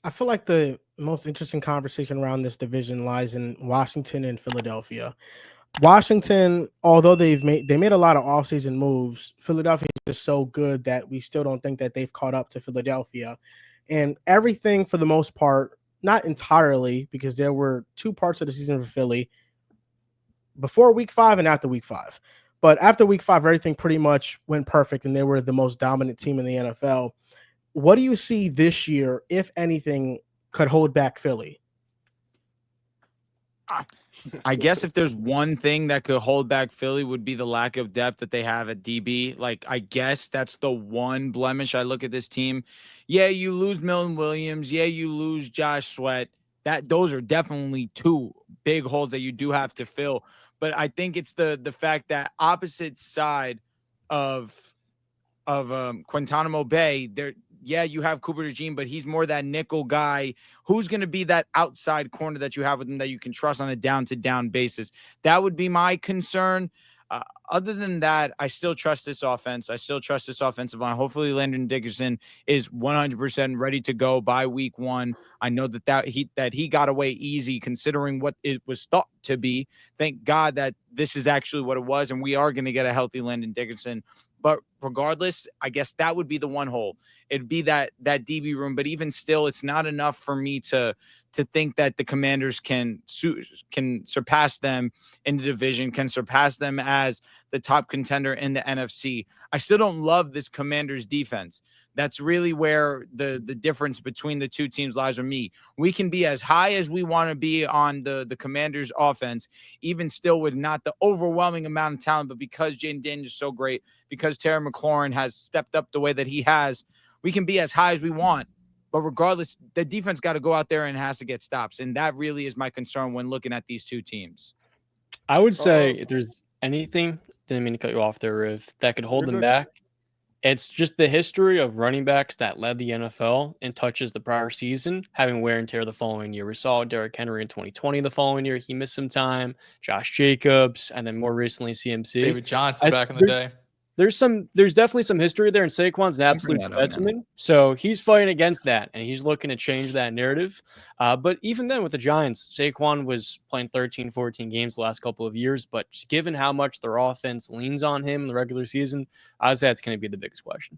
I feel like the most interesting conversation around this division lies in Washington and Philadelphia. Washington, although they made a lot of offseason moves, Philadelphia is just so good that we still don't think that they've caught up to Philadelphia. And everything for the most part, not entirely, because there were two parts of the season for Philly before week 5 and after week 5. But after week 5, everything pretty much went perfect and they were the most dominant team in the NFL. What do you see this year, if anything, could hold back Philly? I guess if there's one thing that could hold back Philly would be the lack of depth that they have at DB. Like, I guess that's the one blemish I look at this team. Yeah, you lose Milton Williams. Yeah, you lose Josh Sweat. Those are definitely two big holes that you do have to fill. But I think it's the fact that opposite side of Guantanamo Bay, yeah, you have Cooper DeJean, but he's more that nickel guy. Who's going to be that outside corner that you have with him that you can trust on a down-to-down basis? That would be my concern. Other than that, I still trust this offense. I still trust this offensive line. Hopefully, Landon Dickerson is 100% ready to go by week 1. I know that he got away easy considering what it was thought to be. Thank God that this is actually what it was, and we are going to get a healthy Landon Dickerson. But regardless, I guess that would be the one hole. It'd be that DB room. But even still, it's not enough for me to think that the Commanders can surpass them in the division, can surpass them as the top contender in the NFC. I still don't love this Commanders defense. That's really where the difference between the two teams lies with me. We can be as high as we want to be on the Commanders offense, even still with not the overwhelming amount of talent, but because Jaden Daniels is so great, because Terry McLaurin has stepped up the way that he has, we can be as high as we want. But regardless, the defense got to go out there and has to get stops. And that really is my concern when looking at these two teams. I would say if there's anything, didn't mean to cut you off there, Riv, that could hold them back, it's just the history of running backs that led the NFL in touches the prior season, having wear and tear the following year. We saw Derrick Henry in 2020 the following year. He missed some time. Josh Jacobs, and then more recently CMC. David Johnson back in the day. There's definitely some history there, and Saquon's an absolute specimen. So he's fighting against that, and he's looking to change that narrative. But even then with the Giants, Saquon was playing 13, 14 games the last couple of years, but just given how much their offense leans on him in the regular season, I would say that's going to be the biggest question.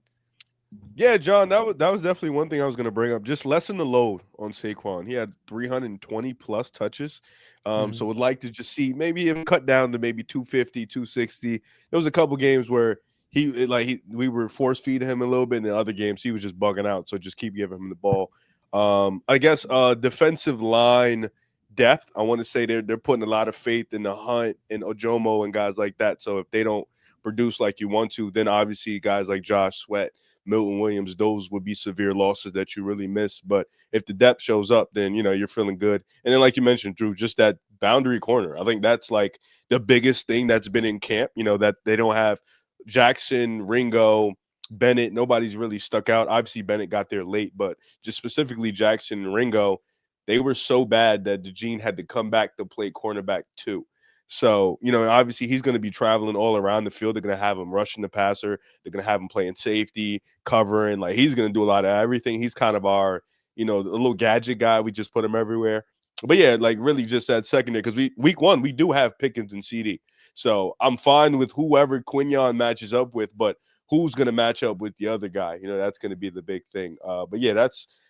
Yeah, John, that was definitely one thing I was going to bring up. Just lessen the load on Saquon. He had 320 plus touches. So would like to just see maybe him cut down to maybe 250, 260. There was a couple games where we were force feeding him a little bit. In the other games, he was just bugging out. So just keep giving him the ball. I guess defensive line depth. I want to say they're putting a lot of faith in the Hunt and Ojomo and guys like that. So if they don't produce like you want to, then obviously guys like Josh Sweat, Milton Williams, those would be severe losses that you really miss. But if the depth shows up, then you're feeling good. And then like you mentioned, Drew, just that boundary corner. I think that's like the biggest thing that's been in camp. That they don't have Jackson, Ringo, Bennett. Nobody's really stuck out. Obviously, Bennett got there late, but just specifically Jackson and Ringo, they were so bad that DeJean had to come back to play cornerback too. So, obviously he's going to be traveling all around the field. They're going to have him rushing the passer. They're going to have him playing safety, covering. Like, he's going to do a lot of everything. He's kind of our, a little gadget guy. We just put him everywhere. But, yeah, like really just that secondary because week 1, we do have Pickens and CD. So I'm fine with whoever Quinyon matches up with, but who's going to match up with the other guy? That's going to be the big thing. But, yeah,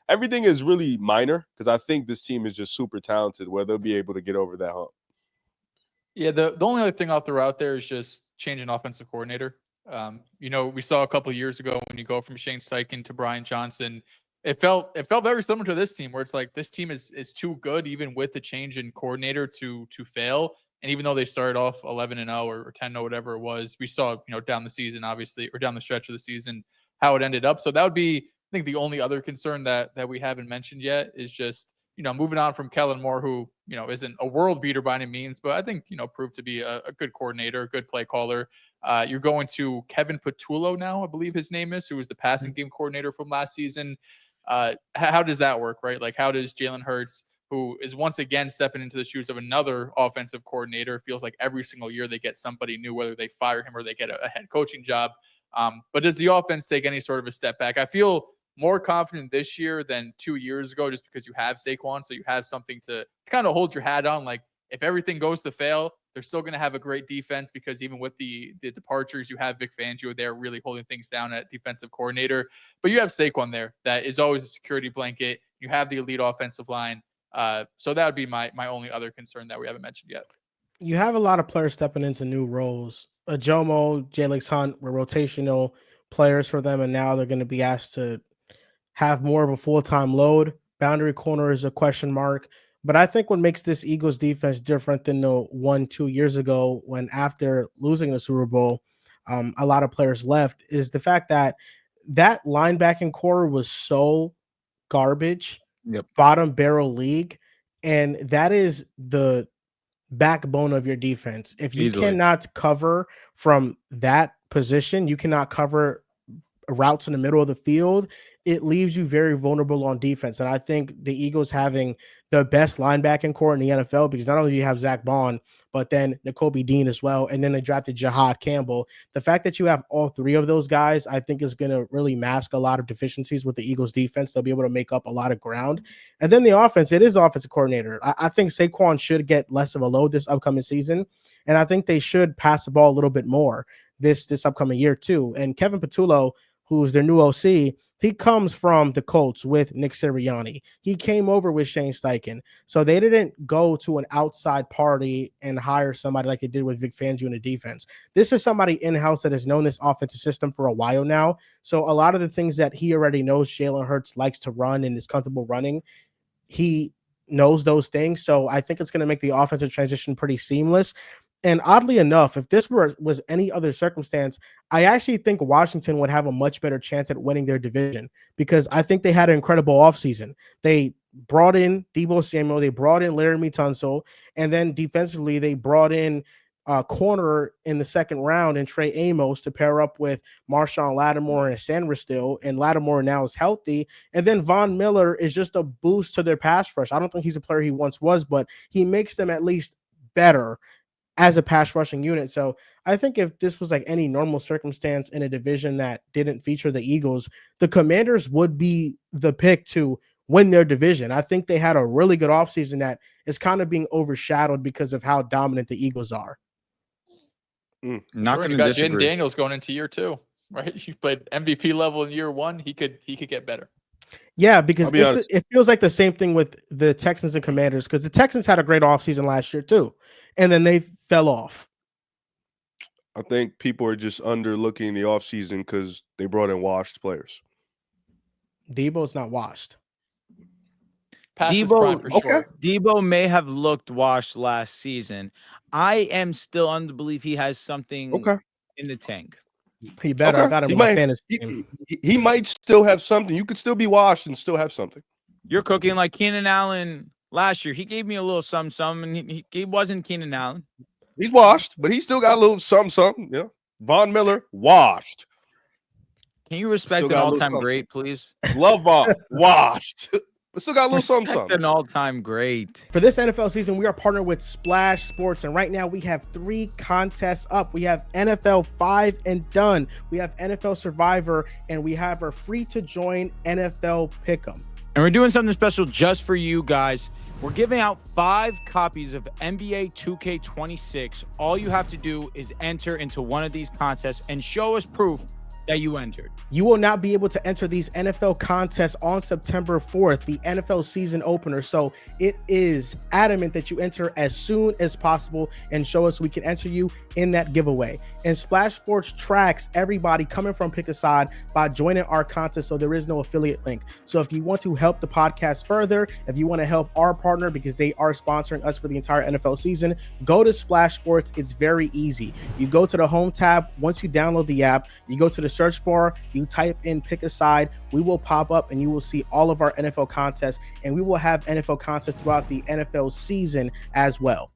everything is really minor because I think this team is just super talented where they'll be able to get over that hump. Yeah, the only other thing I'll throw out there is just changing offensive coordinator. We saw a couple of years ago when you go from Shane Steichen to Brian Johnson, it felt very similar to this team where it's like this team is too good even with the change in coordinator to fail. And even though they started off 11-0 or 10-0, whatever it was, we saw down the season, obviously, or down the stretch of the season, how it ended up. So that would be, I think, the only other concern that we haven't mentioned yet is just moving on from Kellen Moore, who, isn't a world beater by any means, but I think, proved to be a good coordinator, a good play caller. You're going to Kevin Patullo now, I believe his name is, who was the passing game coordinator from last season. How does that work, right? Like, how does Jalen Hurts, who is once again stepping into the shoes of another offensive coordinator, feels like every single year they get somebody new, whether they fire him or they get a head coaching job. But does the offense take any sort of a step back? I feel more confident this year than 2 years ago, just because you have Saquon. So you have something to kind of hold your hat on. Like, if everything goes to fail, they're still going to have a great defense, because even with the departures, you have Vic Fangio there really holding things down at defensive coordinator. But you have Saquon there that is always a security blanket. You have the elite offensive line. So that would be my only other concern that we haven't mentioned yet. You have a lot of players stepping into new roles. Jomo, Jalix Hunt were rotational players for them, and now they're going to be asked to have more of a full-time load. Boundary corner is a question mark. But I think what makes this Eagles defense different than the 1-2 years ago, when after losing the Super Bowl, a lot of players left, is the fact that that linebacking core was so garbage, bottom barrel league, and that is the backbone of your defense. If you cannot cover from that position, you cannot cover routes in the middle of the field, it leaves you very vulnerable on defense. And I think the Eagles having the best linebacking core in the NFL, because not only do you have Zach Bond, but then Nakobe Dean as well, and then they drafted Jahad Campbell. The fact that you have all three of those guys, I think, is going to really mask a lot of deficiencies with the Eagles defense. They'll be able to make up a lot of ground. And then the offense, it is offensive coordinator. I think Saquon should get less of a load this upcoming season, and I think they should pass the ball a little bit more this upcoming year too. And Kevin Patullo, who's their new OC, he comes from the Colts with Nick Sirianni. He came over with Shane Steichen. So they didn't go to an outside party and hire somebody like they did with Vic Fangio in the defense. This is somebody in-house that has known this offensive system for a while now. So a lot of the things that he already knows Jalen Hurts likes to run and is comfortable running, he knows those things. So I think it's going to make the offensive transition pretty seamless. And oddly enough, if this was any other circumstance, I actually think Washington would have a much better chance at winning their division, because I think they had an incredible offseason. They brought in Deebo Samuel, they brought in Laramie Tunsil, and then defensively they brought in a corner in the second round and Trey Amos to pair up with Marshawn Lattimore and Sandra Still, and Lattimore now is healthy. And then Von Miller is just a boost to their pass rush. I don't think he's a player he once was, but he makes them at least better as a pass rushing unit. So I think if this was like any normal circumstance in a division that didn't feature the Eagles, the Commanders would be the pick to win their division. I think they had a really good offseason that is kind of being overshadowed because of how dominant the Eagles are. Not sure, going you to got disagree. Jaden Daniels going into year 2, right? You played MVP level in year 1. He could get better. Yeah, because it feels like the same thing with the Texans and Commanders, because the Texans had a great offseason last year too, and then they fell off. I think people are just underlooking the offseason because they brought in washed players. Deebo's not washed. Deebo may have looked washed last season. I am still under the belief he has something in the tank. He better. I got him in my fantasy team. He might still have something. You could still be washed and still have something. You're cooking like Keenan Allen last year. He gave me a little some, and he wasn't Keenan Allen. He's washed, but he still got a little some. Yeah. Von Miller, washed. Can you respect an all-time great, please? Love Von, washed. But still got a little something. An all-time great. For this NFL season, we are partnered with Splash Sports, and right now we have 3 contests up. We have NFL 5 and Done. We have NFL Survivor, and we have our free-to-join NFL Pick'em. And we're doing something special just for you guys. We're giving out 5 copies of NBA 2K26. All you have to do is enter into one of these contests and show us proof that you entered. You will not be able to enter these NFL contests on September 4th, the NFL season opener. So it is adamant that you enter as soon as possible and show us we can enter you in that giveaway. And Splash Sports tracks everybody coming from Pick a Side by joining our contest, so there is no affiliate link. So if you want to help the podcast further, if you want to help our partner because they are sponsoring us for the entire NFL season, go to Splash Sports. It's very easy. You go to the home tab. Once you download the app, you go to the search bar, you type in Pick a Side, we will pop up and you will see all of our NFL contests, and we will have NFL contests throughout the NFL season as well.